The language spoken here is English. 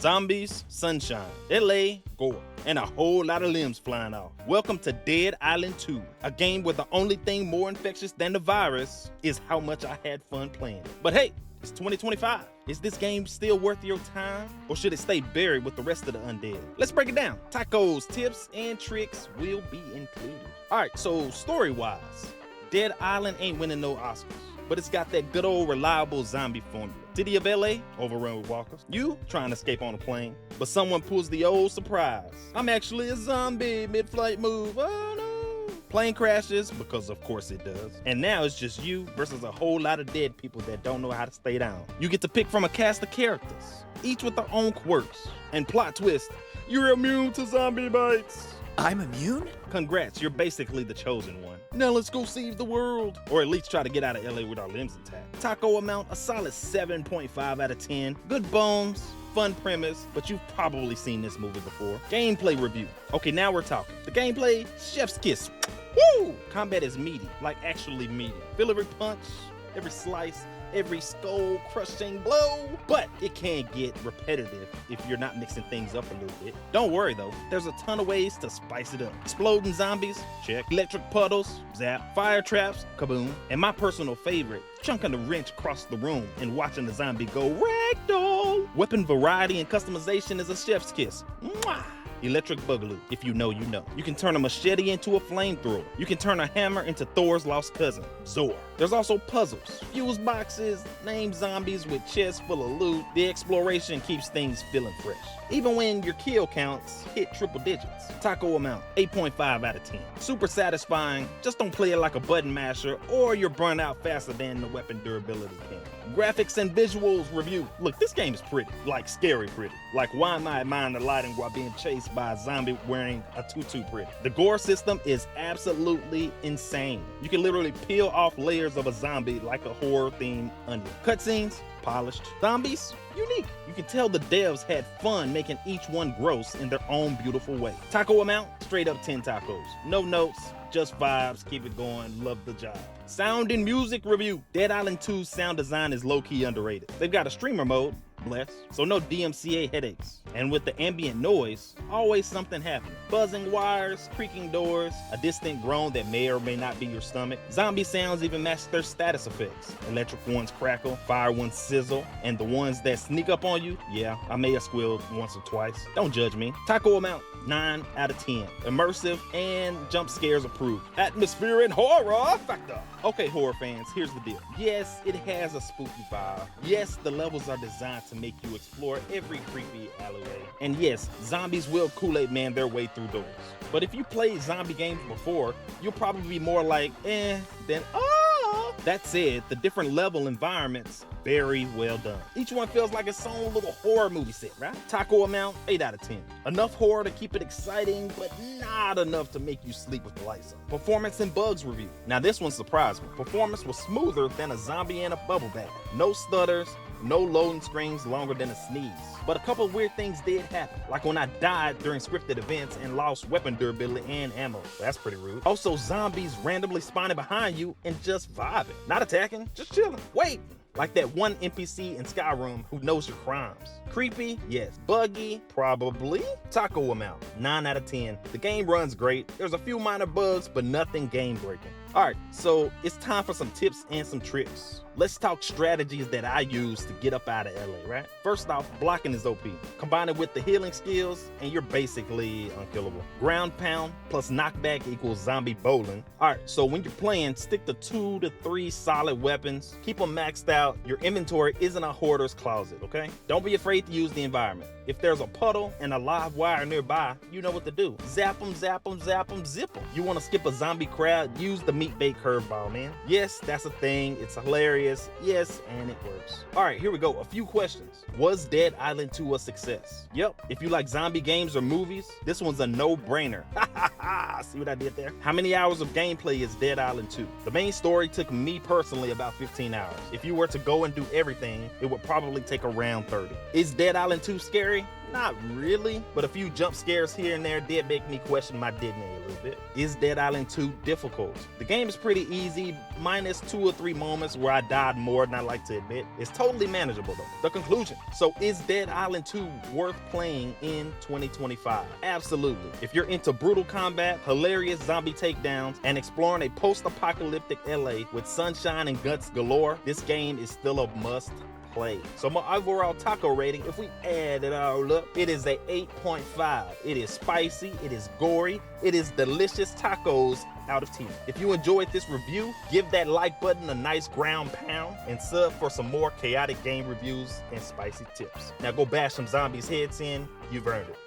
Zombies, sunshine, LA, gore, and a whole lot of limbs flying off. Welcome to Dead Island 2, a game where the only thing more infectious than the virus is how much I had fun playing it. But hey, it's 2025. Is this game still worth your time? Or should it stay buried with the rest of the undead? Let's break it down. Tacos, tips, and tricks will be included. Alright, so story-wise, Dead Island ain't winning no Oscars, but it's got that good old reliable zombie formula. City of LA, overrun with walkers. You trying to escape on a plane, but someone pulls the old surprise. I'm actually a zombie, mid-flight move, oh no. Plane crashes, because of course it does. And now it's just you versus a whole lot of dead people that don't know how to stay down. You get to pick from a cast of characters, each with their own quirks. And plot twist, you're immune to zombie bites. I'm immune? Congrats, you're basically the chosen one. Now let's go save the world. Or at least try to get out of LA with our limbs intact. Taco amount, a solid 7.5 out of 10. Good bones, fun premise, but you've probably seen this movie before. Gameplay review. Okay, now we're talking. The gameplay, chef's kiss. Woo! Combat is meaty, like actually meaty. Feel every punch, every slice, every skull crushing blow, but it can get repetitive if you're not mixing things up a little bit. Don't worry though, there's a ton of ways to spice it up. Exploding zombies, check. Electric puddles, zap. Fire traps, kaboom. And my personal favorite, chunking the wrench across the room and watching the zombie go ragdoll. Weapon variety and customization is a chef's kiss. Mwah! Electric boogaloo, if you know, you know. You can turn a machete into a flamethrower. You can turn a hammer into Thor's lost cousin, Zor. There's also puzzles, fuse boxes, named zombies with chests full of loot. The exploration keeps things feeling fresh, even when your kill counts hit triple digits. Taco amount, 8.5 out of 10. Super satisfying, just don't play it like a button masher or you're burnt out faster than the weapon durability can. Graphics and visuals review. Look, this game is pretty, like scary pretty. Like why am I admiring the lighting while being chased by a zombie wearing a tutu pretty? The gore system is absolutely insane. You can literally peel off layers of a zombie like a horror-themed onion. Cutscenes, polished. Zombies, unique. You can tell the devs had fun making each one gross in their own beautiful way. Taco amount, straight up 10 tacos. No notes, just vibes, keep it going, love the job. Sound and music review. Dead Island 2's sound design is low-key underrated. They've got a streamer mode, bless, so no DMCA headaches. And with the ambient noise, always something happening. Buzzing wires, creaking doors, a distant groan that may or may not be your stomach. Zombie sounds even match their status effects. Electric ones crackle, fire ones sizzle, and the ones that sneak up on you, yeah, I may have squealed once or twice. Don't judge me. Taco amount, 9 out of 10. Immersive and jump scares approved. Atmosphere and horror factor. Okay, horror fans, here's the deal. Yes, it has a spooky vibe. Yes, the levels are designed to make you explore every creepy alleyway. And yes, zombies will Kool-Aid man their way through doors. But if you played zombie games before, you'll probably be more like, than oh. That said, the different level environments, very well done. Each one feels like its own little horror movie set, right? Taco amount, 8 out of 10. Enough horror to keep it exciting, but not enough to make you sleep with the lights on. Performance and bugs review. Now this one surprised me. Performance was smoother than a zombie in a bubble bath. No stutters, no loading screens longer than a sneeze. But a couple of weird things did happen, like when I died during scripted events and lost weapon durability and ammo. That's pretty rude. Also, zombies randomly spawning behind you and just vibing. Not attacking, just chilling, waiting. Like that one NPC in Skyrim who knows your crimes. Creepy, yes. Buggy, probably. Taco amount, 9 out of 10. The game runs great. There's a few minor bugs, but nothing game breaking. Alright, so it's time for some tips and some tricks. Let's talk strategies that I use to get up out of LA, right? First off, blocking is OP. Combine it with the healing skills, and you're basically unkillable. Ground pound plus knockback equals zombie bowling. Alright, so when you're playing, stick to 2 to 3 solid weapons. Keep them maxed out. Your inventory isn't a hoarder's closet, okay? Don't be afraid to use the environment. If there's a puddle and a live wire nearby, you know what to do. Zap them, zap them, zap them, zip them. You want to skip a zombie crowd? Use the meat bait curveball, man. Yes, that's a thing. It's hilarious. Yes, and it works. All right, here we go. A few questions. Was Dead Island 2 a success? Yep. If you like zombie games or movies, this one's a no-brainer. See what I did there? How many hours of gameplay is Dead Island 2? The main story took me personally about 15 hours. If you were to go and do everything, it would probably take around 30. Is Dead Island 2 scary? Not really, but a few jump scares here and there did make me question my Disney a little bit. Is Dead Island 2 difficult? The game is pretty easy, minus 2 or 3 moments where I died more than I like to admit. It's totally manageable though. The conclusion. So is Dead Island 2 worth playing in 2025? Absolutely. If you're into brutal combat, hilarious zombie takedowns, and exploring a post-apocalyptic LA with sunshine and guts galore, this game is still a must play. So my overall taco rating, if we add it all up, it is a 8.5. It is spicy, it is gory, it is delicious tacos out of 10. If you enjoyed this review, give that like button a nice ground pound and sub for some more chaotic game reviews and spicy tips. Now go bash some zombies' heads in, you've earned it.